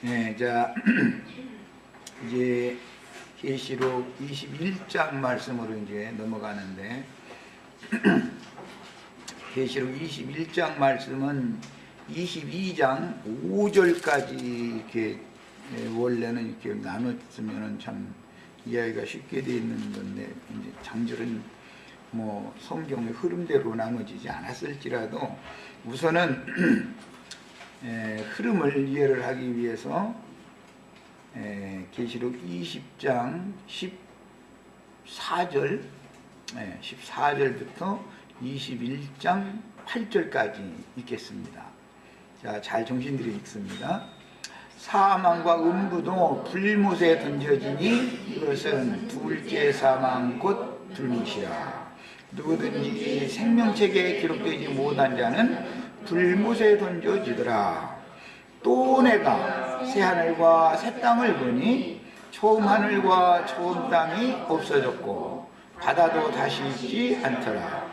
네, 자 이제 계시록 21장 말씀으로 이제 넘어가는데, 계시록 21장 말씀은 22장 5절까지 이렇게 원래는 이렇게 나눴으면은 참 이해하기가 쉽게 되어 있는 건데, 이제 장절은 뭐 성경의 흐름대로 나눠지지 않았을지라도 우선은 흐름을 이해를 하기 위해서 계시록 20장 14절 14절부터 21장 8절까지 읽겠습니다. 자, 잘 정신들이 읽습니다. 사망과 음부도 불못에 던져지니 이것은 둘째 사망 곧 불못이라. 누구든지 생명책에 기록되지 못한 자는 불못에 던져지더라. 또 내가 새하늘과 새 땅을 보니 처음 하늘과 처음 땅이 없어졌고 바다도 다시 있지 않더라.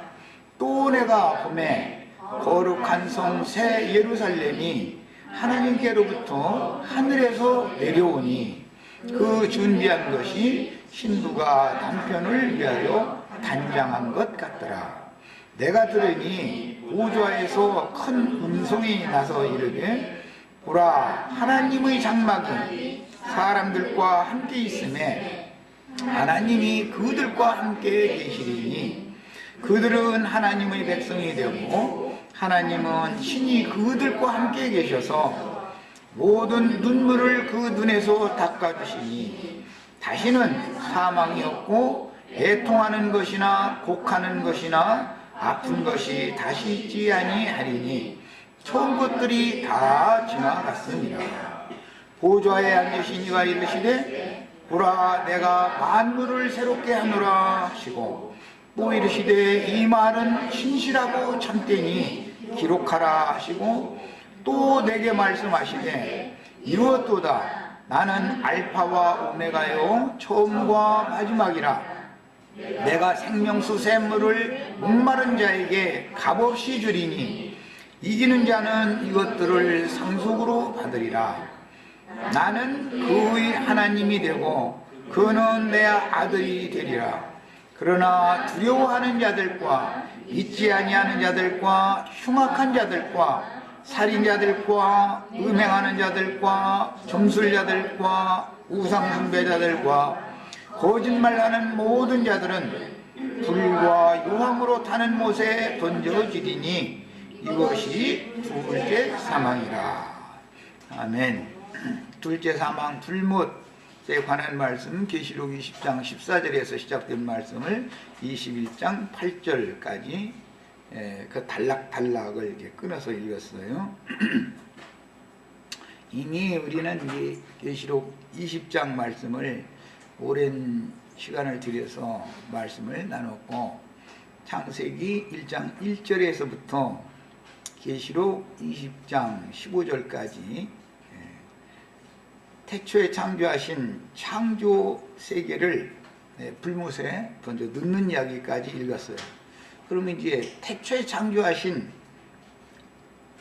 또 내가 보매 거룩한 성 새 예루살렘이 하나님께로부터 하늘에서 내려오니 그 준비한 것이 신부가 남편을 위하여 단장한 것 같더라. 내가 들으니 보좌에서 큰 음성이 나서 이르되 보라, 하나님의 장막이 사람들과 함께 있음에 하나님이 그들과 함께 계시리니 그들은 하나님의 백성이 되고 하나님은 친히 그들과 함께 계셔서 모든 눈물을 그 눈에서 닦아주시니 다시는 사망이 없고 애통하는 것이나 곡하는 것이나 아픈 것이 다시 있지 아니하리니 처음 것들이 다 지나갔습니다. 보좌에 앉으신 이가 이르시되 보라, 내가 만물을 새롭게 하노라 하시고 또 이르시되 이 말은 신실하고 참되니 기록하라 하시고 또 내게 말씀하시되 이루었도다. 나는 알파와 오메가요 처음과 마지막이라. 내가 생명수 샘물을 목마른 자에게 값없이 주리니 이기는 자는 이것들을 상속으로 받으리라. 나는 그의 하나님이 되고 그는 내 아들이 되리라. 그러나 두려워하는 자들과 믿지 아니하는 자들과 흉악한 자들과 살인자들과 음행하는 자들과 점술자들과 우상숭배자들과 거짓말하는 모든 자들은 불과 유황으로 타는 못에 던져지리니 이것이 둘째 사망이라. 아멘. 둘째 사망 불못에 관한 말씀, 계시록 20장 14절에서 시작된 말씀을 21장 8절까지 그 단락을 이렇게 끊어서 읽었어요. 이미 우리는 이 계시록 20장 말씀을 오랜 시간을 들여서 말씀을 나눴고, 창세기 1장 1절에서부터 계시록 20장 15절까지 태초에 창조하신 창조 세계를 불못에 던져 넣는 이야기까지 읽었어요. 그러면 이제 태초에 창조하신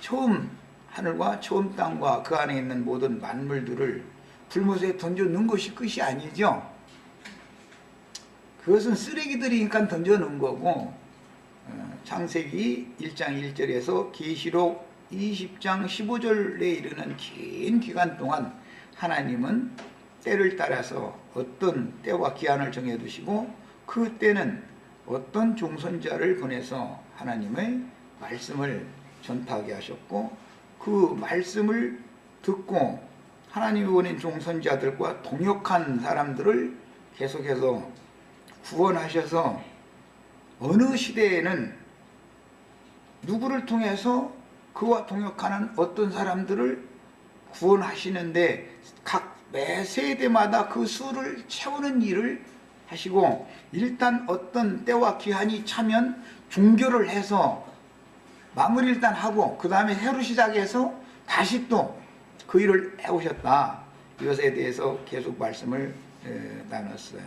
처음 하늘과 처음 땅과 그 안에 있는 모든 만물들을 불못에 던져 넣은 것이 끝이 아니죠. 그것은 쓰레기들이니까 던져 넣은 거고, 창세기 1장 1절에서 계시록 20장 15절에 이르는 긴 기간 동안 하나님은 때를 따라서 어떤 때와 기한을 정해두시고 그 때는 어떤 종선자를 보내서 하나님의 말씀을 전파하게 하셨고, 그 말씀을 듣고 하나님이 보낸 종선자들과 동역한 사람들을 계속해서 구원하셔서 어느 시대에는 누구를 통해서 그와 동역하는 어떤 사람들을 구원하시는데 매 세대마다 그 수를 채우는 일을 하시고, 일단 어떤 때와 기한이 차면 종교를 해서 마무리 일단 하고 그 다음에 새로 시작해서 다시 또 그 일을 해오셨다. 이것에 대해서 계속 말씀을 나눴어요.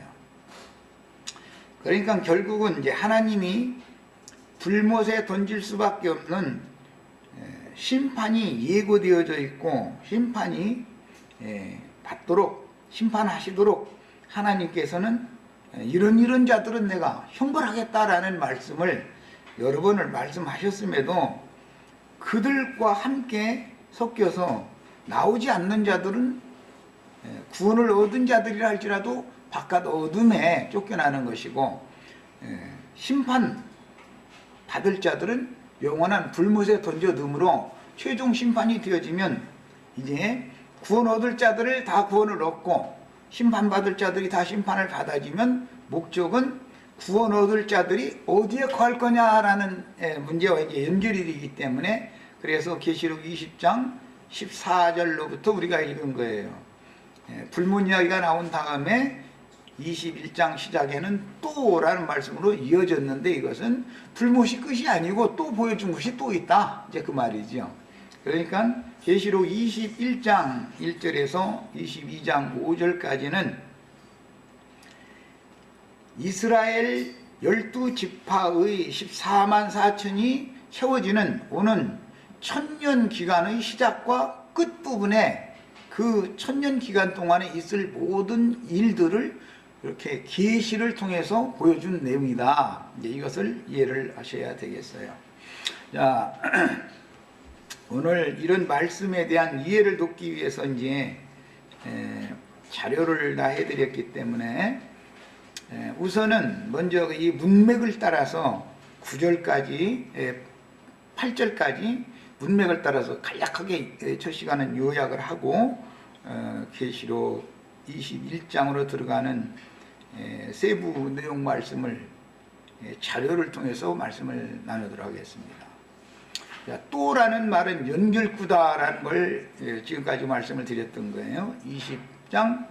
그러니까 결국은 이제 하나님이 불못에 던질 수밖에 없는 심판이 예고되어져 있고 심판이 받도록 심판하시도록 하나님께서는 이런 자들은 내가 형벌하겠다라는 말씀을 여러 번을 말씀하셨음에도 그들과 함께 섞여서 나오지 않는 자들은 구원을 얻은 자들이라 할지라도 바깥 어둠에 쫓겨나는 것이고, 심판 받을 자들은 영원한 불못에 던져둠으로 최종 심판이 되어지면 이제 구원 얻을 자들을 다 구원을 얻고 심판받을 자들이 다 심판을 받아지면 목적은 구원 얻을 자들이 어디에 거할 거냐라는 문제와 이제 연결이 되기 때문에, 그래서 계시록 20장 14절로부터 우리가 읽은 거예요. 불문 이야기가 나온 다음에 21장 시작에는 또라는 말씀으로 이어졌는데, 이것은 불못이 끝이 아니고 또 보여준 것이 또 있다, 이제 그 말이죠. 그러니까 계시록 21장 1절에서 22장 5절까지는 이스라엘 12지파의 14만 4천이 채워지는 오는 천년 기간의 시작과 끝부분에 그 천년 기간 동안에 있을 모든 일들을 이렇게 계시를 통해서 보여준 내용이다. 이제 이것을 이해를 하셔야 되겠어요. 자, 오늘 이런 말씀에 대한 이해를 돕기 위해서 이제 자료를 다 해드렸기 때문에 우선은 먼저 이 문맥을 따라서 9절까지 8절까지 문맥을 따라서 간략하게 첫 시간은 요약을 하고 계시록 21장으로 들어가는 세부 내용 말씀을 자료를 통해서 말씀을 나누도록 하겠습니다. 자, 또라는 말은 연결구다라는 걸 지금까지 말씀을 드렸던 거예요. 20장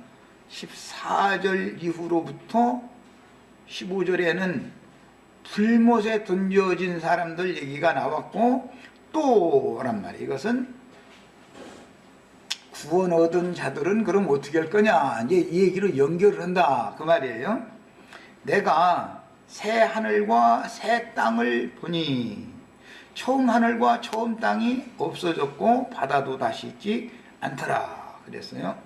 14절 이후로부터 15절에는 불못에 던져진 사람들 얘기가 나왔고, 또란 말이에요. 이것은 구원 얻은 자들은 그럼 어떻게 할 거냐, 이제 이 얘기로 연결을 한다, 그 말이에요. 내가 새 하늘과 새 땅을 보니 처음 하늘과 처음 땅이 없어졌고 바다도 다시 있지 않더라 그랬어요.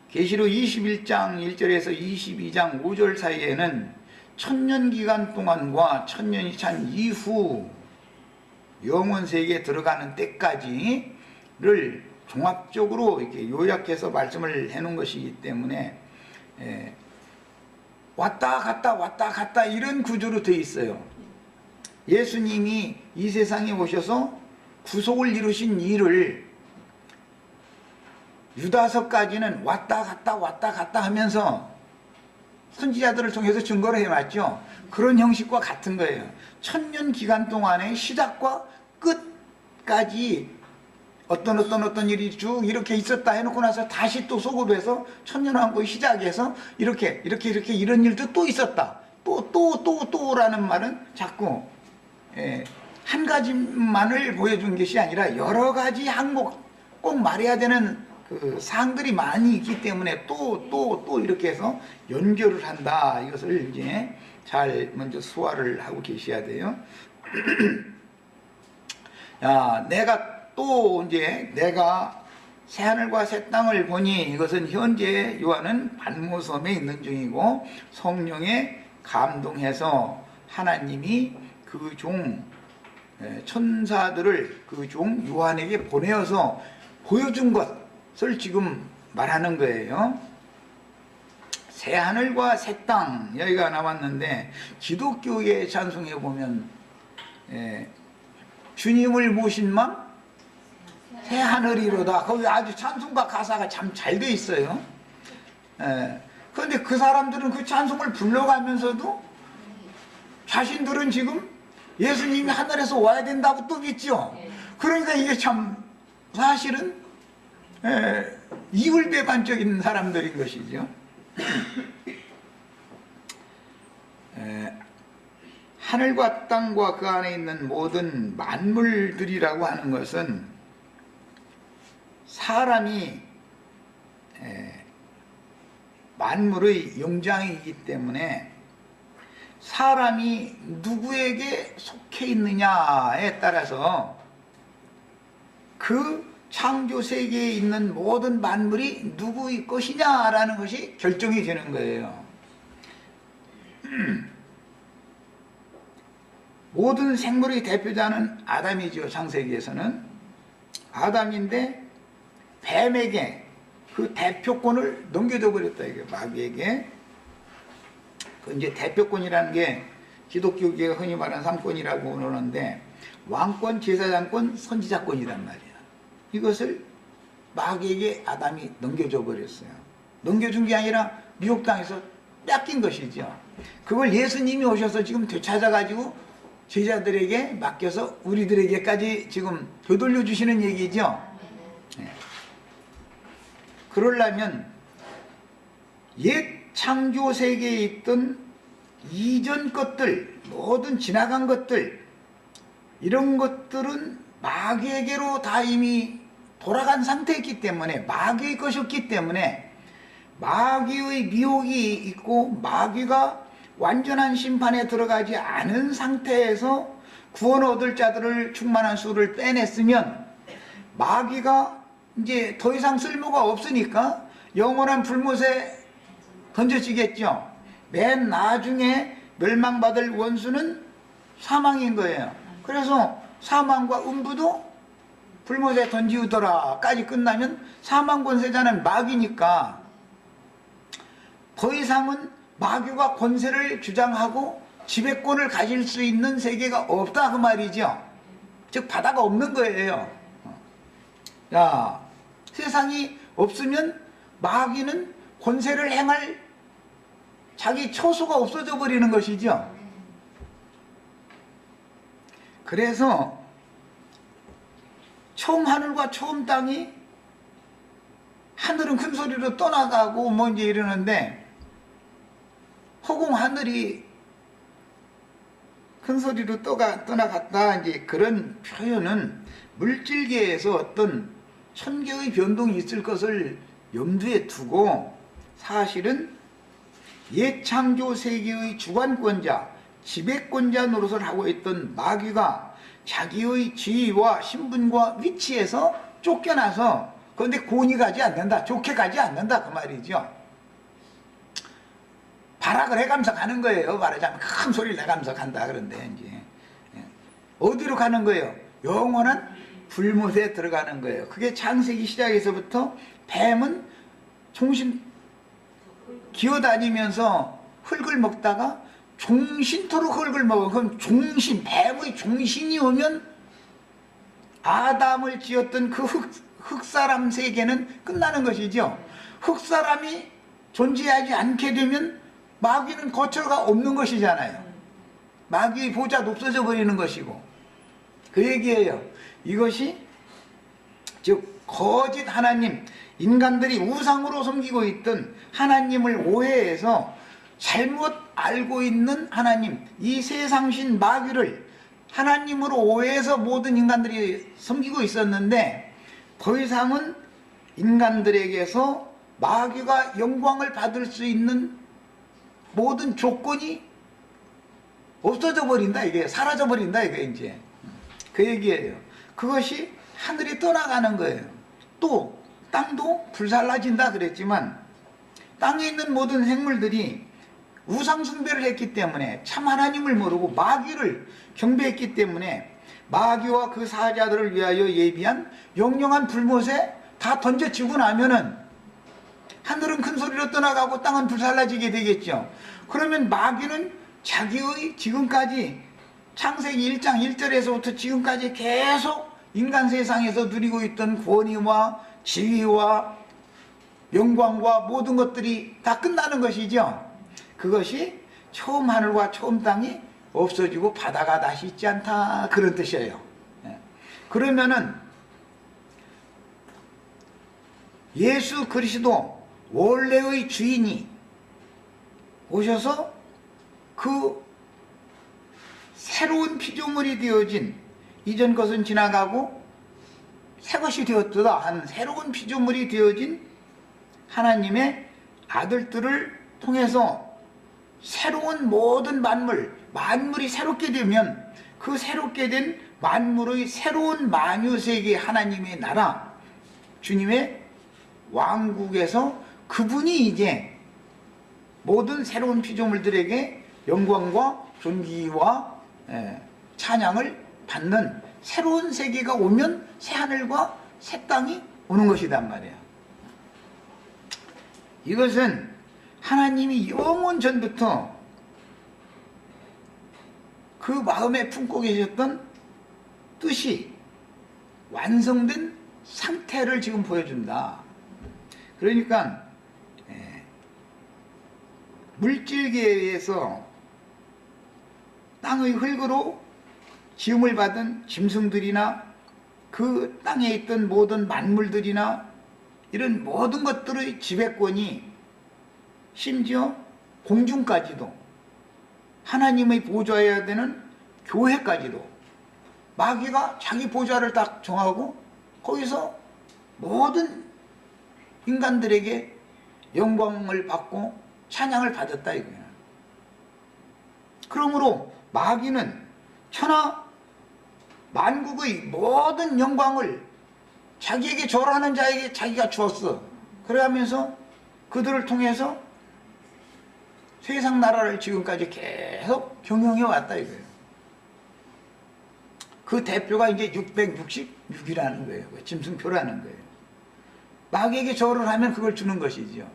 계시록 21장 1절에서 22장 5절 사이에는 천년 기간 동안과 천년이 찬 이후 영원 세계에 들어가는 때까지를 종합적으로 이렇게 요약해서 말씀을 해놓은 것이기 때문에 왔다 갔다 이런 구조로 되어 있어요. 예수님이 이 세상에 오셔서 구속을 이루신 일을 유다서까지는 왔다 갔다 하면서 선지자들을 통해서 증거를 해왔죠. 그런 형식과 같은 거예요. 천년 기간 동안의 시작과 끝까지 어떤 일이 쭉 이렇게 있었다 해놓고 나서 다시 또 소급해서 천년왕국의 시작에서 이렇게 이런 일도 또 있었다. 또라는 말은 자꾸 한 가지만을 보여준 것이 아니라 여러 가지 항목 꼭 말해야 되는 그 사항들이 많이 있기 때문에 또 이렇게 해서 연결을 한다. 이것을 이제 잘 먼저 수화를 하고 계셔야 돼요. 야, 내가 새하늘과 새 땅을 보니, 이것은 현재 요한은 pat모섬에 있는 중이고 성령에 감동해서 하나님이 그 종 천사들을 그 종 요한에게 보내어서 보여준 것을 지금 말하는 거예요. 새 하늘과 새 땅 여기가 나왔는데, 기독교의 찬송에 보면 주님을 모신 맘 새 하늘이로다, 거기 아주 찬송가 가사가 참 잘 돼 있어요. 그런데 그 사람들은 그 찬송을 불러가면서도 자신들은 지금 예수님이 하늘에서 와야 된다고 또 믿죠. 그러니까 이게 참 사실은 이율배반적인 사람들인 것이죠. 하늘과 땅과 그 안에 있는 모든 만물들이라고 하는 것은 사람이 만물의 영장이기 때문에 사람이 누구에게 속해 있느냐에 따라서 그 창조 세계에 있는 모든 만물이 누구의 것이냐라는 것이 결정이 되는 거예요. 모든 생물의 대표자는 아담이죠. 창세기에서는 아담인데 뱀에게 그 대표권을 넘겨줘 버렸다 이게 마귀에게. 그 이제 대표권이라는 게 기독교계가 흔히 말하는 삼권이라고 그러는데 왕권, 제사장권, 선지자권이란 말이야. 이것을 마귀에게 아담이 넘겨줘 버렸어요. 넘겨준 게 아니라 미혹당해서 뺏긴 것이죠. 그걸 예수님이 오셔서 지금 되찾아가지고 제자들에게 맡겨서 우리들에게까지 지금 되돌려 주시는 얘기죠. 네. 그러려면 옛 창조 세계에 있던 이전 것들, 모든 지나간 것들, 이런 것들은 마귀에게로 다 이미 돌아간 상태였기 때문에, 마귀의 것이었기 때문에 마귀의 미혹이 있고 마귀가 완전한 심판에 들어가지 않은 상태에서 구원 얻을 자들을 충만한 수를 빼냈으면 마귀가 이제 더 이상 쓸모가 없으니까 영원한 불못에 던져지겠죠. 맨 나중에 멸망받을 원수는 사망인 거예요. 그래서 사망과 음부도 불못에 던지우더라까지 끝나면 사망 권세자는 마귀니까 더 이상은 마귀가 권세를 주장하고 지배권을 가질 수 있는 세계가 없다 그 말이죠. 즉 바다가 없는 거예요. 야, 세상이 없으면 마귀는 권세를 행할 자기 처소가 없어져 버리는 것이죠. 그래서 처음 하늘과 처음 땅이, 하늘은 큰 소리로 떠나가고 뭐 이제 이러는데 허공 하늘이 큰 소리로 떠나갔다, 이제 그런 표현은 물질계에서 어떤 천개의 변동이 있을 것을 염두에 두고 사실은 옛 창조 세계의 주관권자, 지배권자 노릇을 하고 있던 마귀가 자기의 지위와 신분과 위치에서 쫓겨나서, 그런데 곤히 가지 않는다, 좋게 가지 않는다 그 말이죠. 발악을 해가면서 가는 거예요. 말하자면 큰 소리를 내가면서 간다. 그런데 이제 어디로 가는 거예요? 영원한 불못에 들어가는 거예요. 그게 창세기 시작에서부터 뱀은 종신 기어다니면서 흙을 먹다가 종신토록 흙을 먹어. 그럼 종신, 뱀의 종신이 오면 아담을 지었던 그 흙사람 세계는 끝나는 것이죠. 흙사람이 존재하지 않게 되면 마귀는 거처가 없는 것이잖아요. 마귀의 보좌도 없어져 버리는 것이고, 그 얘기예요. 이것이 즉 거짓 하나님, 인간들이 우상으로 섬기고 있던 하나님을 오해해서 잘못 알고 있는 하나님, 이 세상신 마귀를 하나님으로 오해해서 모든 인간들이 섬기고 있었는데, 더 이상은 인간들에게서 마귀가 영광을 받을 수 있는 모든 조건이 없어져 버린다, 이게 사라져 버린다, 이게 이제 그 얘기예요. 그것이 하늘이 떠나가는 거예요. 또 땅도 불살라진다 그랬지만 땅에 있는 모든 생물들이 우상 숭배를 했기 때문에 참 하나님을 모르고 마귀를 경배했기 때문에 마귀와 그 사자들을 위하여 예비한 영영한 불못에 다 던져지고 나면은 하늘은 큰 소리로 떠나가고 땅은 불살라지게 되겠죠. 그러면 마귀는 자기의 지금까지 창세기 1장 1절에서부터 지금까지 계속 인간 세상에서 누리고 있던 권위와 지위와 영광과 모든 것들이 다 끝나는 것이죠. 그것이 처음 하늘과 처음 땅이 없어지고 바다가 다시 있지 않다, 그런 뜻이에요. 그러면은 예수 그리스도 원래의 주인이 오셔서 그 새로운 피조물이 되어진, 이전 것은 지나가고 새 것이 되었다 한 새로운 피조물이 되어진 하나님의 아들들을 통해서 새로운 모든 만물이 새롭게 되면 그 새롭게 된 만물의 새로운 만유세계 하나님의 나라, 주님의 왕국에서 그분이 이제 모든 새로운 피조물들에게 영광과 존귀와 찬양을 받는 새로운 세계가 오면 새 하늘과 새 땅이 오는 것이단 말이야. 이것은 하나님이 영원 전부터 그 마음에 품고 계셨던 뜻이 완성된 상태를 지금 보여준다. 그러니까 물질계에서 땅의 흙으로 지음을 받은 짐승들이나 그 땅에 있던 모든 만물들이나 이런 모든 것들의 지배권이 심지어 공중까지도 하나님의 보좌여야 되는 교회까지도 마귀가 자기 보좌를 딱 정하고 거기서 모든 인간들에게 영광을 받고 찬양을 받았다 이거예요. 그러므로 마귀는 천하 만국의 모든 영광을 자기에게 절하는 자에게 자기가 주었어. 그래하면서 그들을 통해서 세상 나라를 지금까지 계속 경영해 왔다 이거예요. 그 대표가 이제 666이라는 거예요. 짐승표라는 거예요. 마귀에게 절을 하면 그걸 주는 것이죠.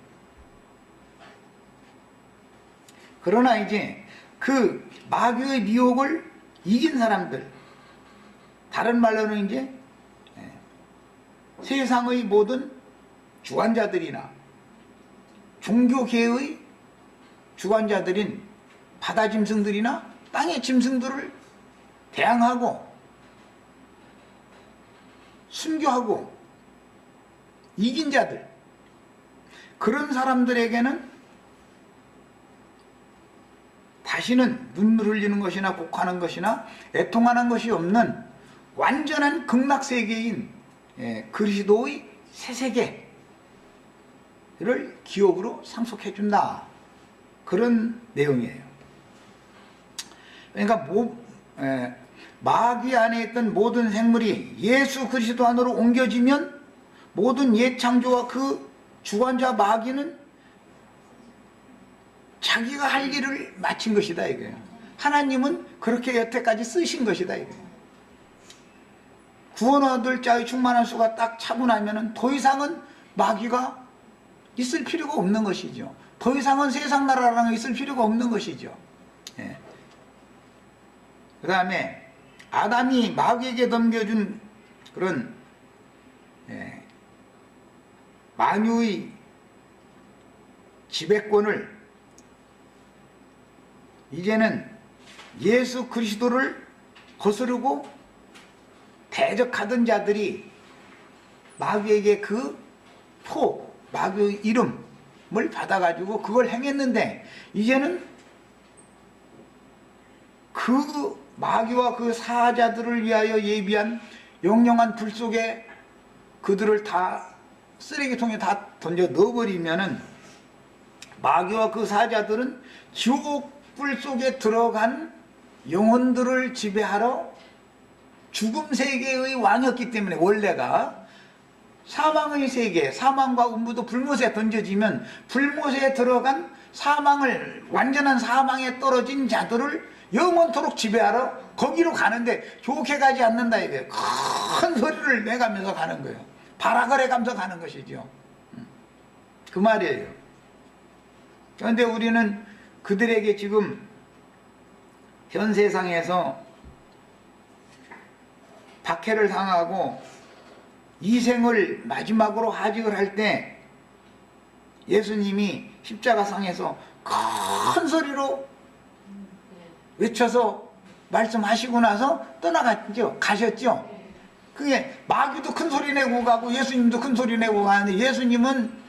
그러나 이제 그 마귀의 미혹을 이긴 사람들, 다른 말로는 이제 세상의 모든 주관자들이나 종교계의 주관자들인 바다 짐승들이나 땅의 짐승들을 대항하고 순교하고 이긴 자들, 그런 사람들에게는 다시는 눈물 흘리는 것이나 곡하는 것이나 애통하는 것이 없는 완전한 극락세계인 그리스도의 새세계를 기업으로 상속해 준다. 그런 내용이에요. 그러니까 마귀 안에 있던 모든 생물이 예수 그리스도 안으로 옮겨지면 모든 옛 창조와 그 주관자 마귀는 자기가 할 일을 마친 것이다 이거예요. 하나님은 그렇게 여태까지 쓰신 것이다 이거예요. 구원 얻을 자의 충만한 수가 딱 차고 나면은 더 이상은 마귀가 있을 필요가 없는 것이죠. 더 이상은 세상 나라랑 있을 필요가 없는 것이죠. 그 다음에 아담이 마귀에게 넘겨준 그런 만유의 지배권을 이제는 예수 그리스도를 거스르고 대적하던 자들이 마귀에게 그 마귀의 이름을 받아가지고 그걸 행했는데 이제는 그 마귀와 그 사자들을 위하여 예비한 영영한 불 속에 그들을 다 쓰레기통에 다 던져 넣어버리면은 마귀와 그 사자들은 지옥불 속에 들어간 영혼들을 지배하러 죽음 세계의 왕이었기 때문에 원래가 사망의 세계, 사망과 음부도 불못에 던져지면 불못에 들어간 사망을 완전한 사망에 떨어진 자들을 영원토록 지배하러 거기로 가는데 좋게 가지 않는다 이거예요. 큰 소리를 내가면서 가는 거예요. 발악을 해가면서 가는 것이죠. 그 말이에요. 그런데 우리는 그들에게 지금 현 세상에서 박해를 당하고 이 생을 마지막으로 하직을 할 때 예수님이 십자가상에서 큰 소리로 외쳐서 말씀하시고 나서 가셨죠. 그게 마귀도 큰 소리 내고 가고 예수님도 큰 소리 내고 가는데 예수님은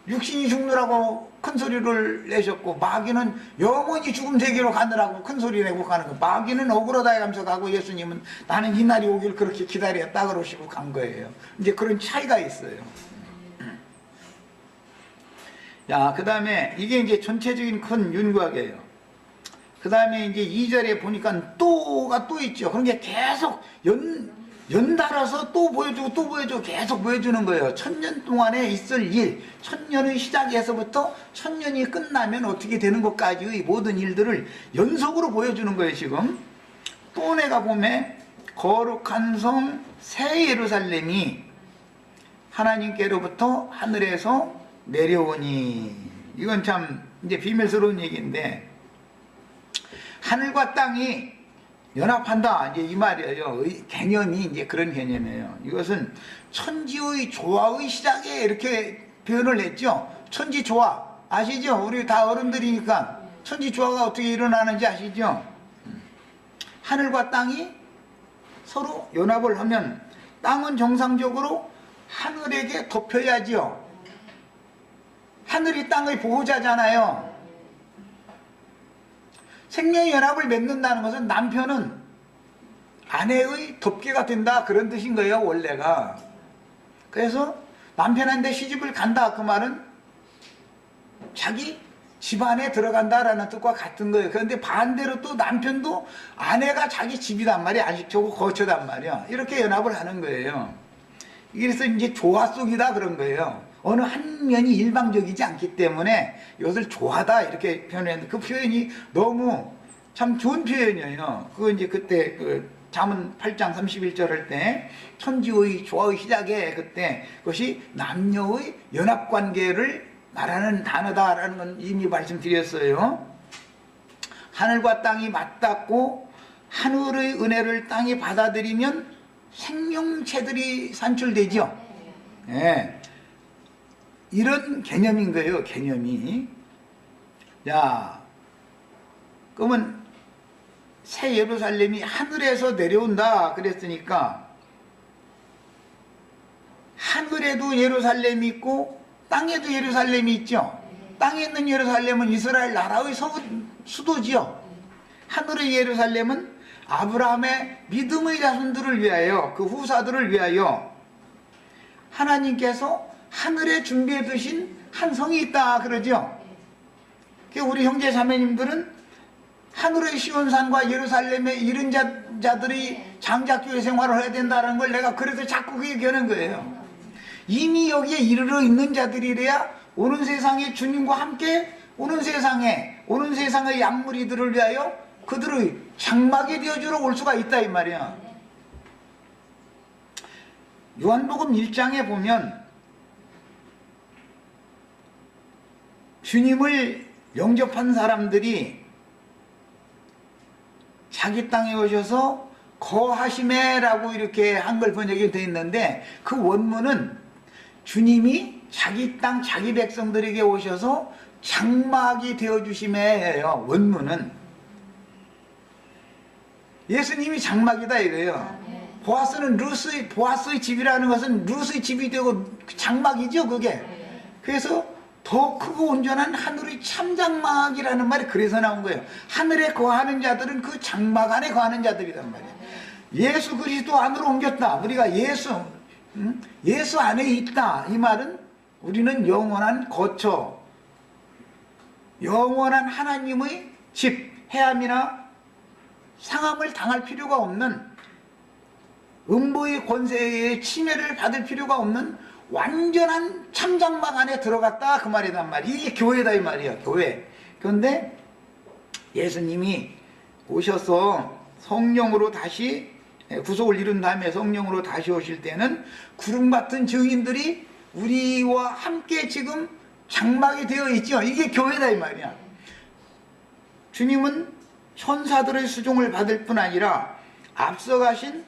육신이 죽느라고 큰 소리를 내셨고 마귀는 영원히 죽음 세계로 가느라고 큰 소리 내고 가는 거예요. 마귀는 억울하다 하면서 가고 예수님은 나는 이 날이 오길 그렇게 기다렸다 그러시고 간 거예요. 이제 그런 차이가 있어요. 자, 그 다음에 이게 이제 전체적인 큰 윤곽이에요. 그 다음에 이제 2절에 보니까 또가 또 있죠. 그런 게 계속 연달아서 또 보여주고 또 보여주고 계속 보여주는 거예요. 1000년 동안에 있을 일, 1000년의 시작에서부터 1000년이 끝나면 어떻게 되는 것까지의 모든 일들을 연속으로 보여주는 거예요, 지금. 또 내가 보면 거룩한 성 새 예루살렘이 하나님께로부터 하늘에서 내려오니. 이건 참 이제 비밀스러운 얘기인데, 하늘과 땅이 연합한다, 이제 이 말이에요. 개념이 이제 그런 개념이에요. 이것은 천지의 조화의 시작에 이렇게 표현을 했죠. 천지 조화 아시죠? 우리 다 어른들이니까 천지 조화가 어떻게 일어나는지 아시죠? 하늘과 땅이 서로 연합을 하면 땅은 정상적으로 하늘에게 덮여야지요. 하늘이 땅의 보호자잖아요. 생명연합을 맺는다는 것은 남편은 아내의 덮개가 된다, 그런 뜻인 거예요, 원래가. 그래서 남편한테 시집을 간다, 그 말은 자기 집안에 들어간다라는 뜻과 같은 거예요. 그런데 반대로 또 남편도 아내가 자기 집이단 말이야, 안식처고 거처단 말이야. 이렇게 연합을 하는 거예요. 그래서 이제 조화 속이다, 그런 거예요. 어느 한 면이 일방적이지 않기 때문에 이것을 조화다, 이렇게 표현했는데, 그 표현이 너무 참 좋은 표현이에요. 그거 이제 그때 그 잠언 8장 31절 할 때 천지의 조화의 시작에 그때 그것이 남녀의 연합관계를 말하는 단어다라는 건 이미 말씀드렸어요. 하늘과 땅이 맞닿고 하늘의 은혜를 땅이 받아들이면 생명체들이 산출되죠. 예. 이런 개념인 거예요, 개념이. 자, 그러면 새 예루살렘이 하늘에서 내려온다 그랬으니까, 하늘에도 예루살렘이 있고 땅에도 예루살렘이 있죠. 땅에 있는 예루살렘은 이스라엘 나라의 수도지요. 하늘의 예루살렘은 아브라함의 믿음의 자손들을 위하여, 그 후사들을 위하여 하나님께서 하늘에 장비해 두신 한 성이 있다 그러죠. 우리 형제 자매님들은 하늘의 시온산과 예루살렘에 이른 자들이 장작교회 생활을 해야 된다는 걸 내가 그래서 자꾸 얘기하는 거예요. 이미 여기에 이르러 있는 자들이래야 오는 세상에 주님과 함께 오는 세상의 양무리들을 위하여 그들의 장막이 되어주러 올 수가 있다, 이 말이야. 요한복음 1장에 보면 주님을 영접한 사람들이 자기 땅에 오셔서 거하시매라고 이렇게 한글 번역이 되어 있는데, 그 원문은 주님이 자기 땅 자기 백성들에게 오셔서 장막이 되어주시매예요. 원문은 예수님이 장막이다 이거예요. 보아스는 보아스의 집이라는 것은 루스의 집이 되고 장막이죠, 그게. 그래서 더 크고 온전한 하늘의 참장막이라는 말이 그래서 나온 거예요. 하늘에 거하는 자들은 그 장막 안에 거하는 자들이란 말이에요. 예수 그리스도 안으로 옮겼다, 우리가 예수 안에 있다, 이 말은 우리는 영원한 거처, 영원한 하나님의 집, 해함이나 상함을 당할 필요가 없는, 음부의 권세의 침해를 받을 필요가 없는 완전한 참장막 안에 들어갔다, 그 말이란 말이야. 이게 교회다, 이 말이야, 교회. 그런데 예수님이 오셔서 성령으로 다시 구속을 이룬 다음에 성령으로 다시 오실 때는 구름 같은 증인들이 우리와 함께 지금 장막이 되어 있죠. 이게 교회다, 이 말이야. 주님은 천사들의 수종을 받을 뿐 아니라 앞서가신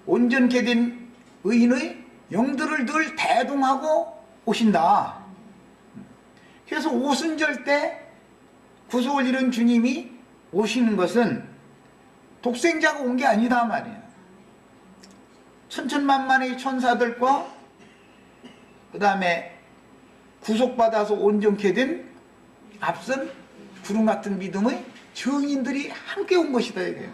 온전케 된 의인의 영들을 늘 대동하고 오신다. 그래서 오순절 때 구속을 이룬 주님이 오시는 것은 독생자가 온 게 아니다 말이야. 천천만만의 천사들과 그 다음에 구속받아서 온전케 된 앞선 구름 같은 믿음의 증인들이 함께 온 것이다 이게.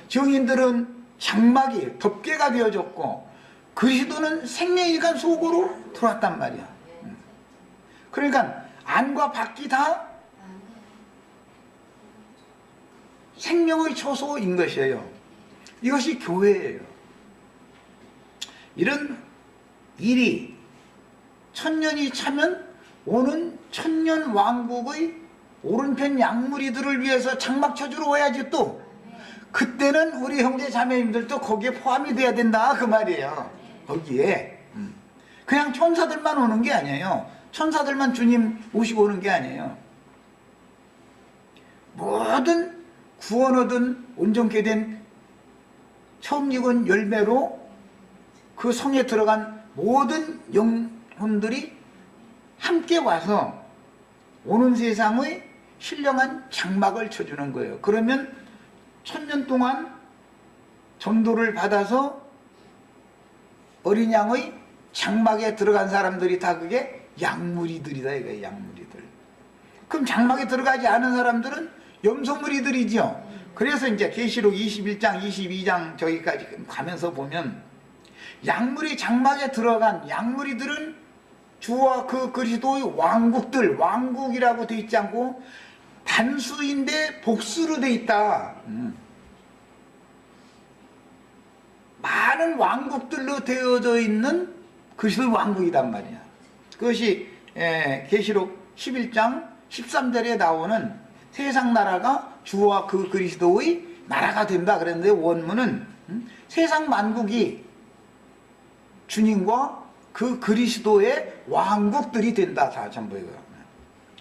증인들은 장막이 덮개가 되어졌고 그리스도는 생명이간 속으로 들어왔단 말이야. 그러니까 안과 밖이 다 생명의 초소인 것이에요. 이것이 교회예요. 이런 일이 천년이 차면 오는 천년 왕국의 오른편 양무리들을 위해서 장막 쳐주러 와야지. 또 그때는 우리 형제 자매님들도 거기에 포함이 돼야 된다 그 말이에요. 거기에 그냥 천사들만 오는 게 아니에요. 천사들만 주님 모시고 오는 게 아니에요. 모든 구원 얻은 온전케 된 처음 익은 열매로 그 성에 들어간 모든 영혼들이 함께 와서 오는 세상의 신령한 장막을 쳐주는 거예요. 그러면 천년 동안 전도를 받아서 어린 양의 장막에 들어간 사람들이 다 그게 양무리들이다 이거예요. 양무리들. 그럼 장막에 들어가지 않은 사람들은 염소무리들이죠. 그래서 이제 계시록 21장 22장 저기까지 가면서 보면 양무리 장막에 들어간 양무리들은 주와 그 그리스도의 왕국들, 왕국이라고 돼 있지 않고 단수인데 복수로 돼 있다. 많은 왕국들로 되어져 있는 그리스도의 왕국이란 말이야. 그것이 계시록 11장 13절에 나오는 세상 나라가 주와 그 그리스도의 나라가 된다 그랬는데, 원문은 세상 만국이 주님과 그 그리스도의 왕국들이 된다. 다 전부 이거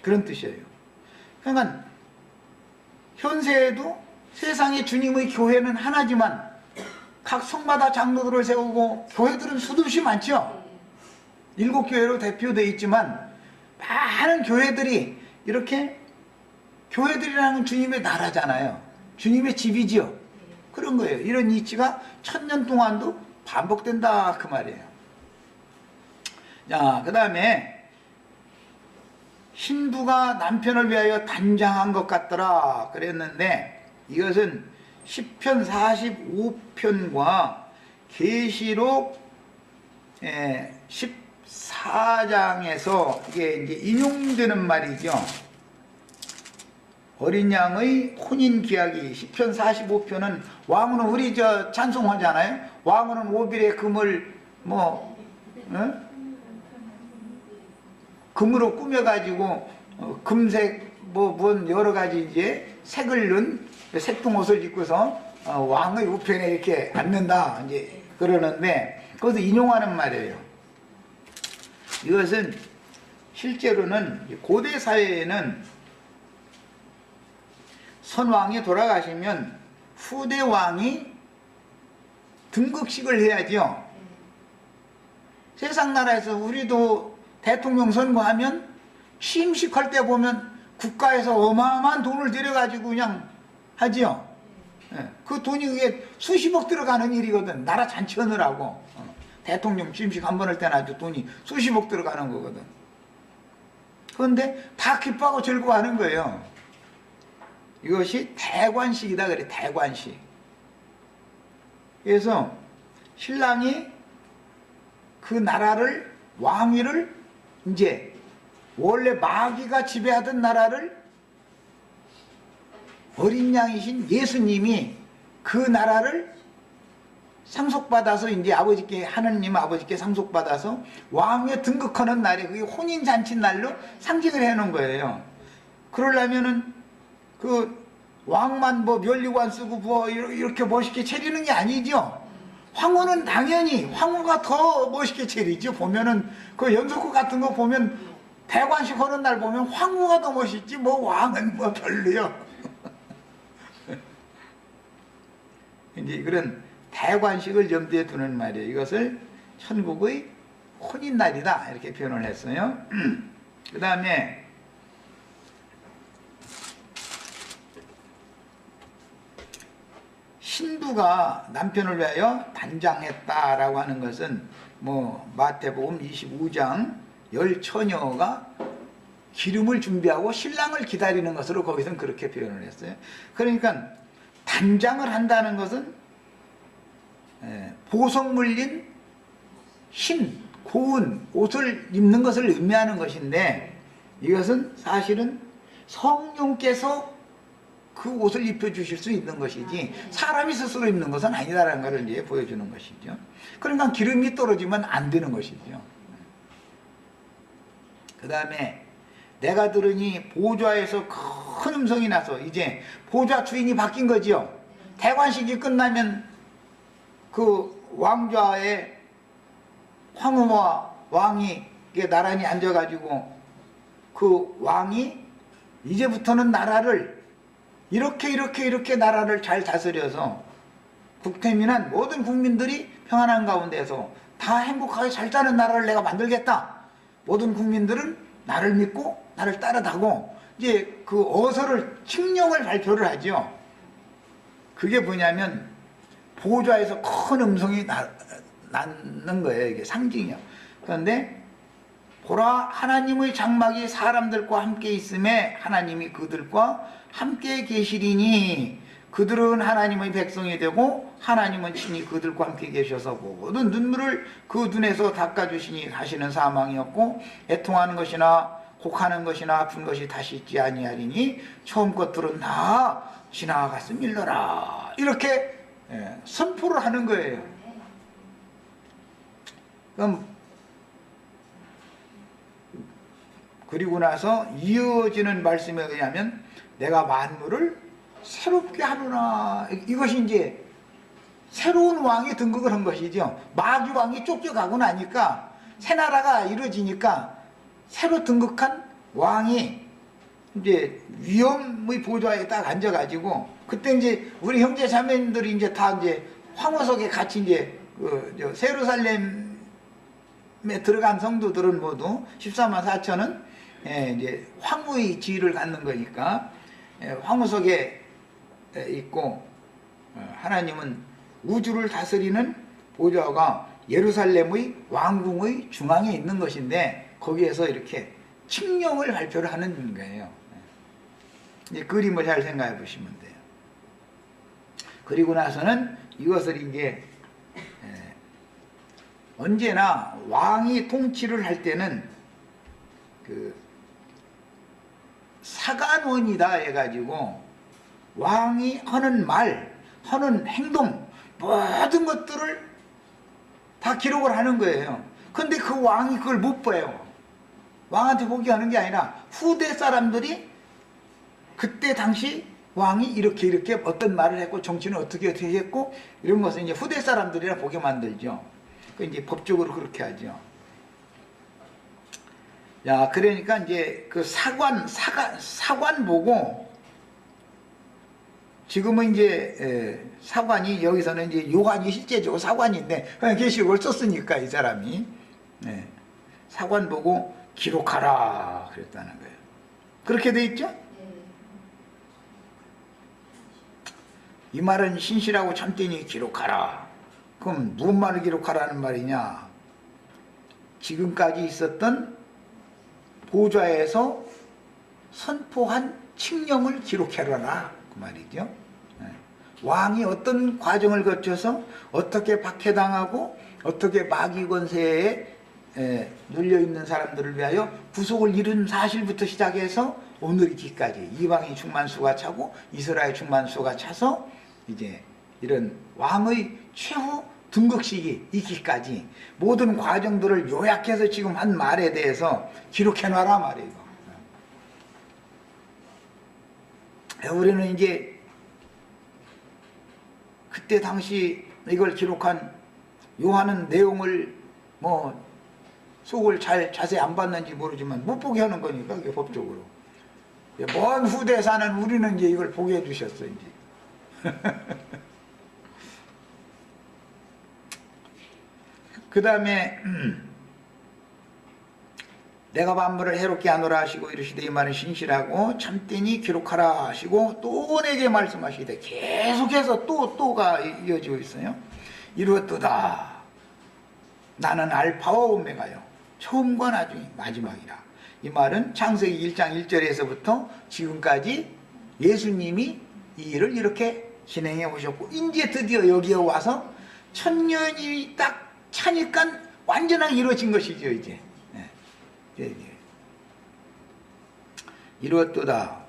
그런 뜻이에요. 그러니까 현세에도 세상의 주님의 교회는 하나지만 각 성마다 장로들을 세우고 교회들은 수없이 많죠. 7교회로 대표되어 있지만 많은 교회들이 이렇게, 교회들이라는 주님의 나라잖아요. 주님의 집이지요. 그런 거예요. 이런 이치가 천년 동안도 반복된다 그 말이에요. 자, 그 다음에 신부가 남편을 위하여 단장한 것 같더라 그랬는데, 이것은 시편 45편과 계시록 14장에서 이게 이제 인용되는 말이죠. 어린 양의 혼인 기약이, 시편 45편은 왕은 우리 저 찬송하잖아요. 왕은 오빌의 금을 금으로 꾸며가지고 금색 뭔 여러 가지 이제 색을 넣은 색동 옷을 입고서 왕의 우편에 이렇게 앉는다 이제 그러는데, 그것도 인용하는 말이에요. 이것은 실제로는 고대 사회에는 선왕이 돌아가시면 후대 왕이 등극식을 해야죠. 세상 나라에서 우리도 대통령 선거하면 취임식 할 때 보면 국가에서 어마어마한 돈을 들여가지고 그냥 하지요. 그 돈이 그게 수십억 들어가는 일이거든. 나라 잔치하느라고. 대통령 취임식 한 번 할 때는 아주 돈이 수십억 들어가는 거거든. 그런데 다 기뻐하고 즐거워하는 거예요. 이것이 대관식이다 그래. 대관식. 그래서 신랑이 그 나라를, 왕위를, 이제 원래 마귀가 지배하던 나라를 어린 양이신 예수님이 그 나라를 상속받아서 이제 아버지께, 하느님 아버지께 상속받아서 왕위에 등극하는 날이 그게 혼인잔치 날로 상징을 해놓은 거예요. 그러려면은 그 왕만 뭐 면류관 쓰고 뭐 이렇게 멋있게 차리는 게 아니죠. 황후는 당연히 황후가 더 멋있게 차리죠. 보면은 그 연속극 같은 거 보면 대관식 하는 날 보면 황후가 더 멋있지 뭐 왕은 뭐 별로요. 이제 그런 대관식을 염두에 두는 말이에요. 이것을 천국의 혼인날이다 이렇게 표현을 했어요. 그 다음에 신부가 남편을 위하여 단장했다라고 하는 것은 뭐 마태복음 25장 10처녀가 기름을 준비하고 신랑을 기다리는 것으로 거기서는 그렇게 표현을 했어요. 그러니까 단장을 한다는 것은 보석 물린 흰 고운 옷을 입는 것을 의미하는 것인데, 이것은 사실은 성령께서 그 옷을 입혀주실 수 있는 것이지 사람이 스스로 입는 것은 아니다라는 것을 이제 보여주는 것이죠. 그러니까 기름이 떨어지면 안 되는 것이죠. 그 다음에 내가 들으니 보좌에서 큰 음성이 나서 이제 보좌 주인이 바뀐 거지요. 대관식이 끝나면 그 왕좌에 황후와 왕이 나란히 앉아가지고 그 왕이 이제부터는 나라를 이렇게 나라를 잘 다스려서 국태민한 모든 국민들이 평안한 가운데서 다 행복하게 잘 사는 나라를 내가 만들겠다. 모든 국민들은 나를 믿고 나를 따르다고 이제 그 어서를 칙령을 발표를 하죠. 그게 뭐냐면 보좌에서 큰 음성이 낳는 거예요. 이게 상징이요. 그런데 보라 하나님의 장막이 사람들과 함께 있음에 하나님이 그들과 함께 계시리니 그들은 하나님의 백성이 되고 하나님은 친히 그들과 함께 계셔서 모든 눈물을 그 눈에서 닦아주시니 다시는 사망이었고 애통하는 것이나 곡하는 것이나 아픈 것이 다시 있지 아니하리니 처음 것들은 다 지나갔음일러라. 이렇게 선포를 하는 거예요. 그럼 그리고 나서 이어지는 말씀에 의하면 내가 만물을 새롭게 하노라. 이것이 이제 새로운 왕이 등극을 한 것이죠. 마귀 왕이 쫓겨가고 나니까 새 나라가 이루어지니까 새로 등극한 왕이 이제 위엄의 보좌에 딱 앉아가지고 그때 이제 우리 형제 자매님들이 이제 다 이제 황호석에 같이 이제 세루살렘에 들어간 성도들은 모두 14만 4천은 이제 황후의 지위를 갖는 거니까 황후석에 있고 하나님은 우주를 다스리는 보좌가 예루살렘의 왕궁의 중앙에 있는 것인데 거기에서 이렇게 칙령을 발표를 하는 거예요. 이제 그림을 잘 생각해 보시면 돼요. 그리고 나서는 이것을 이제 언제나 왕이 통치를 할 때는 그 사간원이다 해가지고 왕이 하는 말, 하는 행동 모든 것들을 다 기록을 하는 거예요. 근데 그 왕이 그걸 못 봐요. 왕한테 보게 하는 게 아니라 후대 사람들이 그때 당시 왕이 이렇게 어떤 말을 했고 정치는 어떻게 했고 이런 것을 이제 후대 사람들이라 보게 만들죠. 그 이제 법적으로 그렇게 하죠. 야, 그러니까 이제 그 사관 보고 지금은 이제 사관이 여기서는 이제 요한이 실제적으로 사관인데 그냥 계시록을 썼으니까 이 사람이 사관 보고 기록하라 그랬다는 거예요. 그렇게 돼 있죠? 이 말은 신실하고 참되니 기록하라. 그럼 무슨 말을 기록하라는 말이냐? 지금까지 있었던 보좌에서 선포한 칙령을 기록해라라 그 말이죠. 왕이 어떤 과정을 거쳐서 어떻게 박해당하고 어떻게 마귀 권세에 눌려있는 사람들을 위하여 구속을 이룬 사실부터 시작해서 오늘이기까지 이방인 충만수가 차고 이스라엘 충만수가 차서 이제 이런 왕의 최후 등극식이 있기까지 모든 과정들을 요약해서 지금 한 말에 대해서 기록해놔라 말이에요. 우리는 이제 그때 당시 이걸 기록한 요한은 내용을 뭐 속을 잘 자세히 안 봤는지 모르지만 못 보게 하는 거니까 그게 법적으로. 먼 후대에 사는 우리는 이제 이걸 보게 해주셨어 이제. 그 다음에 내가 만물을 해롭게 하노라 하시고 이르시되 이 말은 신실하고 참되니 기록하라 하시고 또 내게 말씀하시되 계속해서 또가 이어지고 있어요. 이루었도다. 나는 알파와 오메가요 처음과 나중이 마지막이라. 이 말은 창세기 1장 1절에서부터 지금까지 예수님이 이 일을 이렇게 진행해 오셨고 이제 드디어 여기에 와서 1000년이 딱 차니까 완전하게 이루어진 것이죠 이제. 이루었도다.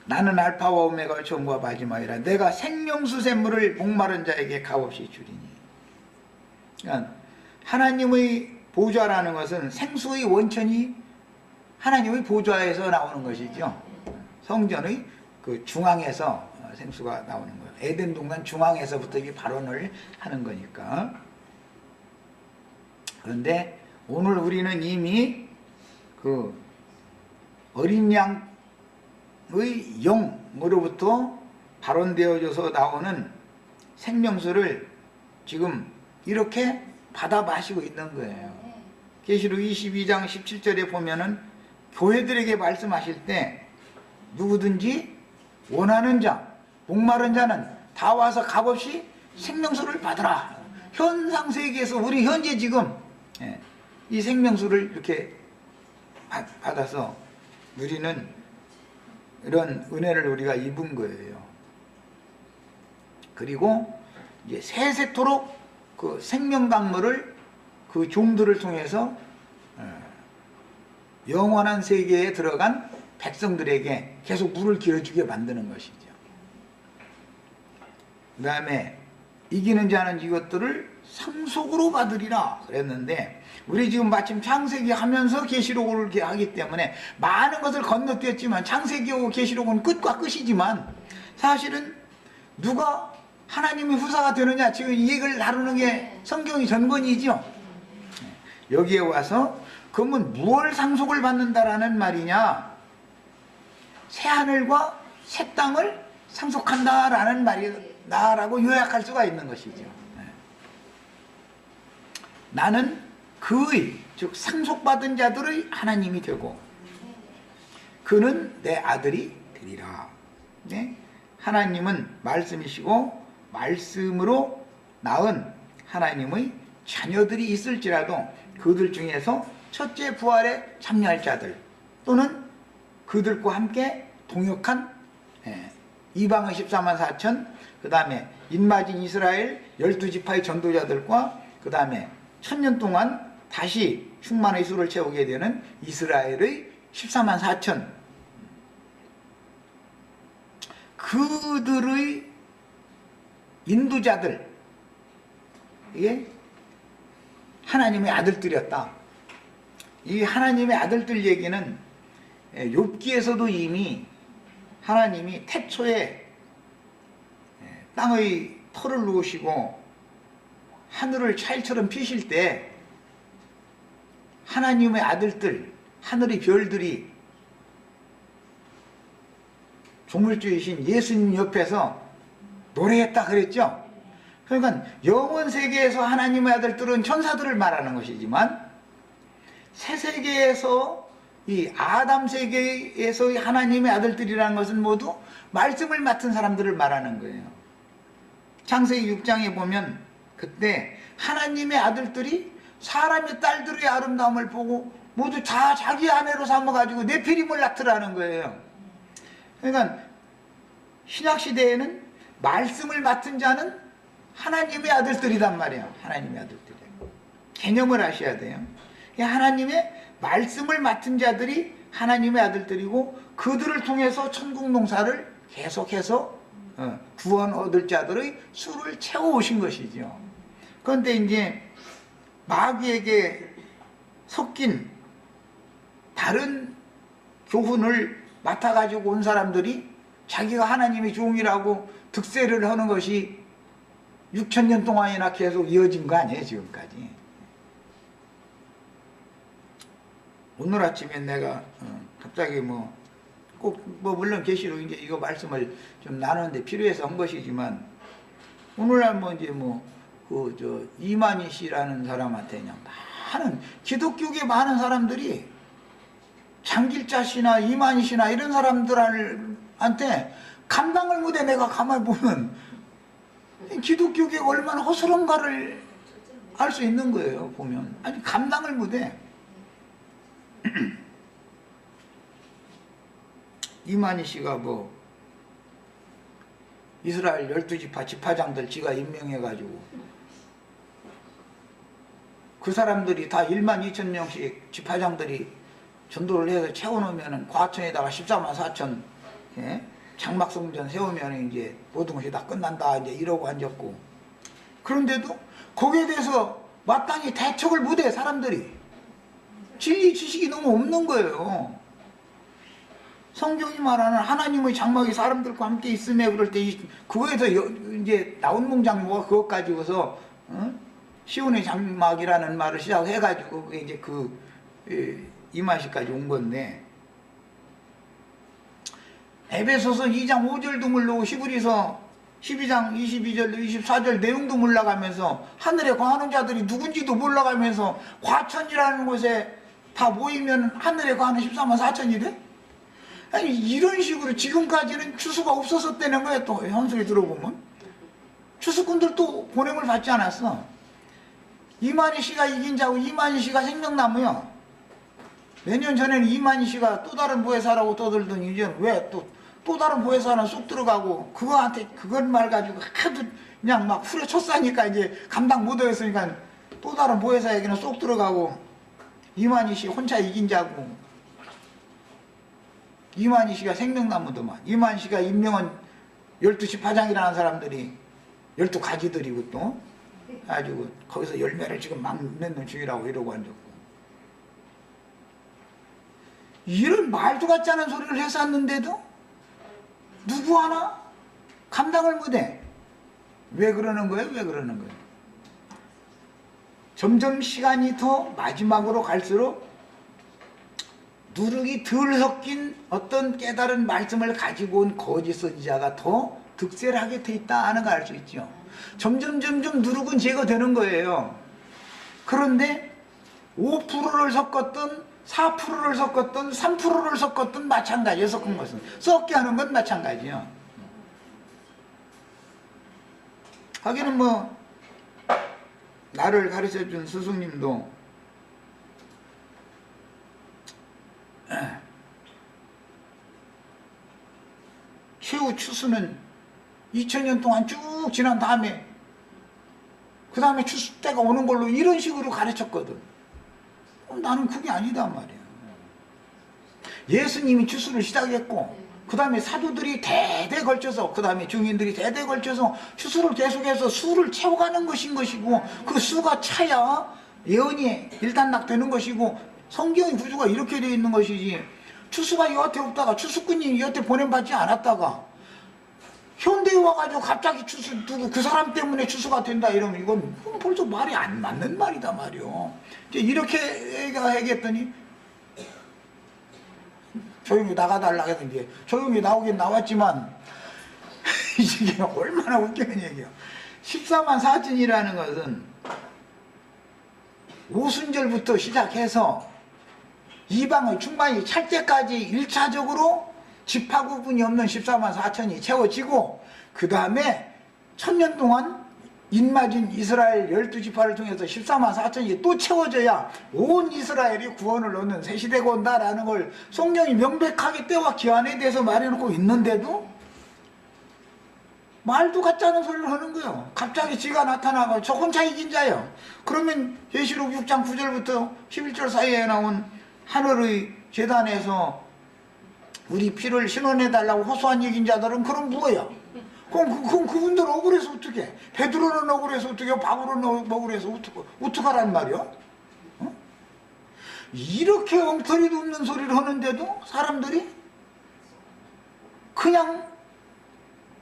나는 알파와 오메가 처음과 마지막이라. 내가 생명수 샘물을 목마른 자에게 값없이 주리니. 그러니까 하나님의 보좌라는 것은 생수의 원천이 하나님의 보좌에서 나오는 것이죠. 성전의 그 중앙에서 생수가 나오는 거예요. 에덴 동산 중앙에서부터 이 발원을 하는 거니까. 그런데 오늘 우리는 이미 그 어린 양의 영으로부터 발원되어져서 나오는 생명수를 지금 이렇게 받아 마시고 있는 거예요. 계시록 22장 17절에 보면은 교회들에게 말씀하실 때 누구든지 원하는 자, 목마른 자는 다 와서 값없이 생명수를 받으라. 현상 세계에서 우리 현재 지금 이 생명수를 이렇게 받아서 누리는 이런 은혜를 우리가 입은 거예요. 그리고 이제 세세토록 그 생명강물을 그 종들을 통해서 영원한 세계에 들어간 백성들에게 계속 물을 길어주게 만드는 것이죠. 그 다음에 이기는 자는 이것들을 상속으로 받으리라 그랬는데, 우리 지금 마침 창세기 하면서 계시록을 이렇게 하기 때문에 많은 것을 건너뛰었지만, 창세기하고 계시록은 끝과 끝이지만 사실은 누가 하나님의 후사가 되느냐, 지금 이 얘기를 다루는 게 성경의 전권이죠. 여기에 와서 그러면 무엇을 상속을 받는다라는 말이냐, 새하늘과 새 땅을 상속한다라는 말이다라고 요약할 수가 있는 것이죠. 나는 그의, 즉 상속받은 자들의 하나님이 되고 그는 내 아들이 되리라. 네? 하나님은 말씀이시고 말씀으로 낳은 하나님의 자녀들이 있을지라도 그들 중에서 첫째 부활에 참여할 자들 또는 그들과 함께 동역한 이방의 14만 4천, 그 다음에 인마진 이스라엘 12지파의 전도자들과 그 다음에 1000년 동안 다시 충만의 수를 채우게 되는 이스라엘의 14만 4천, 그들의 인도자들, 이게 하나님의 아들들이었다. 이 하나님의 아들들 얘기는 욥기에서도 이미 하나님이 태초에 땅의 털을 놓으시고 하늘을 차일처럼 피실 때 하나님의 아들들, 하늘의 별들이 조물주이신 예수님 옆에서 노래했다 그랬죠. 그러니까 영원 세계에서 하나님의 아들들은 천사들을 말하는 것이지만, 새 세계에서 이 아담 세계에서의 하나님의 아들들이라는 것은 모두 말씀을 맡은 사람들을 말하는 거예요. 창세기 6장에 보면 그때 하나님의 아들들이 사람의 딸들의 아름다움을 보고 모두 다 자기 아내로 삼아가지고 네피림을 낳더라는 거예요. 그러니까 신약시대에는 말씀을 맡은 자는 하나님의 아들들이란 말이에요. 하나님의 아들들이에요. 개념을 아셔야 돼요. 하나님의 말씀을 맡은 자들이 하나님의 아들들이고 그들을 통해서 천국 농사를 계속해서 구원 얻을 자들의 수를 채워오신 것이죠. 그런데 이제 마귀에게 섞인 다른 교훈을 맡아가지고 온 사람들이 자기가 하나님의 종이라고 득세를 하는 것이 6000년 동안이나 계속 이어진 거 아니에요, 지금까지. 오늘 아침에 내가 갑자기 꼭 물론 계시록 이제 이거 말씀을 좀 나누는데 필요해서 한 것이지만, 오늘날 이제 이만희 씨라는 사람한테 그냥 많은 기독교계 많은 사람들이 장길자 씨나 이만희 씨나 이런 사람들한테 감당을 못해. 내가 가만히 보면 기독교계가 얼마나 허술한가를 알 수 있는 거예요. 보면 아니 감당을 못해. 이만희 씨가 이스라엘 12지파 지파장들 지가 임명해가지고 그 사람들이 다 12,000명씩 지파장들이 전도를 해서 채워놓으면 과천에다가 14만 4천 장막성전 세우면 이제 모든 것이 다 끝난다 이제 이러고 앉았고, 그런데도 거기에 대해서 마땅히 대처를 못해. 사람들이 진리 지식이 너무 없는 거예요. 성경이 말하는 하나님의 장막이 사람들과 함께 있으며 그럴 때 그거에서 이제 나온 문장모가 그것 가지고서 시온의 장막이라는 말을 시작해가지고 그게 이제 이만시까지 온 건데, 에베소서 2장 5절도 모르고 히브리서 12장 22절로 24절 내용도 몰라가면서 하늘에 거하는 자들이 누군지도 몰라가면서 과천이라는 곳에 다 모이면 하늘에 거하는 14만 4천이 돼? 아니 이런 식으로 지금까지는 추수가 없었었다는 거야. 또 현소리 들어보면 추수꾼들도 보냄을 받지 않았어. 이만희 씨가 이긴 자고 이만희 씨가 생명나무요. 몇 년 전에는 이만희 씨가 또 다른 보혜사라고 떠들더니 이제는 왜 또 다른 보혜사는 쏙 들어가고 그거한테 그걸 말 가지고 하도 그냥 막 후려쳤으니까 이제 감당 못하겠으니까 또 다른 보혜사 얘기는 쏙 들어가고 이만희 씨 혼자 이긴 자고 이만희 씨가 생명나무더만. 이만희 씨가 임명은 12시 파장이라는 사람들이 12가지들이고 또 가지고 거기서 열매를 지금 막 맺는 중이라고 이러고 앉았고, 이런 말도 같지 않은 소리를 했었는데도 누구 하나 감당을 못해. 왜 그러는 거예요? 왜 그러는 거예요? 점점 시간이 더 마지막으로 갈수록 누룩이 덜 섞인 어떤 깨달은 말씀을 가지고 온 거짓 선지자가 더 득세를 하게 돼 있다 하는 걸 알 수 있죠. 점점 누룩은 제거되는 거예요. 그런데 5%를 섞었던 4%를 섞었던 3%를 섞었던 마찬가지예요. 섞은 것은 섞게 하는 건 마찬가지예요. 하기는 뭐 나를 가르쳐준 스승님도 최후 추수는 2000년 동안 쭉 지난 다음에 그 다음에 추수 때가 오는 걸로 이런 식으로 가르쳤거든. 나는 그게 아니다 말이야. 예수님이 추수를 시작했고 그 다음에 사도들이 대대 걸쳐서 그 다음에 증인들이 대대 걸쳐서 추수를 계속해서 수를 채워가는 것인 것이고, 그 수가 차야 예언이 일단락되는 것이고 성경의 구조가 이렇게 되어 있는 것이지, 추수가 여태 없다가 추수꾼이 여태 보냄받지 않았다가 현대에 와가지고 갑자기 추수 누구 그 사람 때문에 추수가 된다 이러면 이건 벌써 말이 안 맞는 말이다 말이요. 이제 이렇게 얘기했더니 조용히 나가달라고 해서 이제 조용히 나오긴 나왔지만 이게 얼마나 웃기는 얘기야. 14만 4천이라는 것은 오순절부터 시작해서 이방의 충만이 찰 때까지 1차적으로 지파 구분이 없는 14만 4천이 채워지고, 그 다음에 1000년 동안 인마진 이스라엘 12지파를 통해서 14만 4천이 또 채워져야 온 이스라엘이 구원을 얻는 새 시대가 온다라는 걸 성경이 명백하게 때와 기한에 대해서 말해놓고 있는데도 말도 같지 않은 소리를 하는 거예요. 갑자기 지가 나타나고 저 혼자 이긴 자예요. 그러면 계시록 6장 9절부터 11절 사이에 나온 하늘의 제단에서 우리 피를 신원해달라고 호소한 이긴 자들은 그럼 뭐야? 그럼 그분들 억울해서 어떡해? 베드로는 억울해서 어떡해? 바울은 억울해서 어떡하란 말이야? 어? 이렇게 엉터리도 없는 소리를 하는데도 사람들이 그냥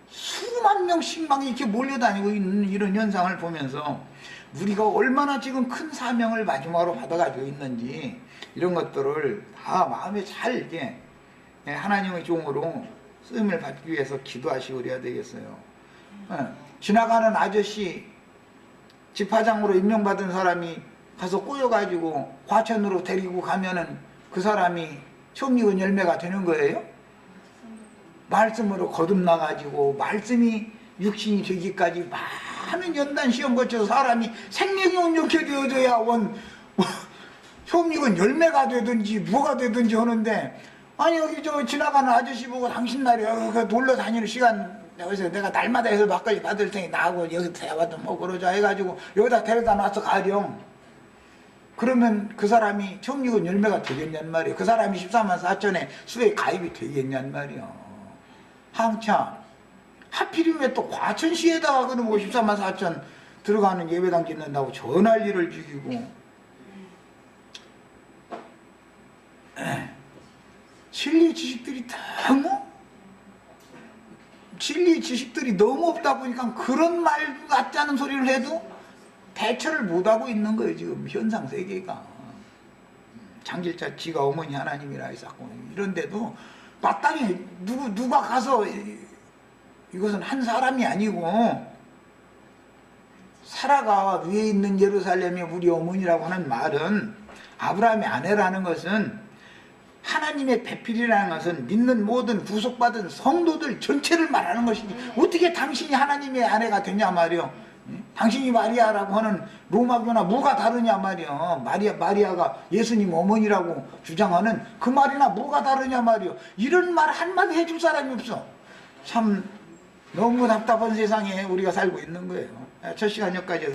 수만 명씩 막 이렇게 몰려다니고 있는 이런 현상을 보면서 우리가 얼마나 지금 큰 사명을 마지막으로 받아가지고 있는지 이런 것들을 다 마음에 잘 이렇게 하나님의 종으로 쓰임을 받기 위해서 기도하시고 그래야 되겠어요. 지나가는 아저씨 집화장으로 임명받은 사람이 가서 꼬여가지고 과천으로 데리고 가면은 그 사람이 처음 익은 열매가 되는 거예요? 말씀으로 거듭나가지고 말씀이 육신이 되기까지 많은 연단 시험 거쳐서 사람이 생명이 온전케 되어져야 처음 익은 열매가 되든지 뭐가 되든지 하는데, 아니 여기 저 지나가는 아저씨 보고 당신 날이 놀러 다니는 시간 여기서 내가 날마다 해서 막걸리 받을 테니 나하고 여기서 대화도 뭐 그러자 해가지고 여기다 데려다 놔서 가렴. 그러면 그 사람이 처음 익은 열매가 되겠냔 말이에요. 그 사람이 14만 4천의 수에 가입이 되겠냔 말이에요. 항차. 하필이면 또 과천시에다가 그럼 54만 4천 들어가는 예배당 짓는다고 저 난리를 죽이고. 진리 지식들이 진리 지식들이 너무 없다 보니까 그런 말 같지 않은 소리를 해도 대처를 못하고 있는 거예요, 지금 현상 세계가. 장길자 지가 어머니 하나님이라 했었고, 이런데도 마땅히 누가 가서 이것은 한 사람이 아니고 사라가 위에 있는 예루살렘이 우리 어머니라고 하는 말은, 아브라함의 아내라는 것은 하나님의 배필이라는 것은 믿는 모든 구속받은 성도들 전체를 말하는 것이지, 어떻게 당신이 하나님의 아내가 되냐 말이요. 당신이 마리아라고 하는 로마교나 뭐가 다르냐 말이요. 마리아가 예수님 어머니라고 주장하는 그 말이나 뭐가 다르냐 말이요. 이런 말 한마디 해줄 사람이 없어. 참 너무 답답한 세상에 우리가 살고 있는 거예요. 첫 시간 여기까지 해서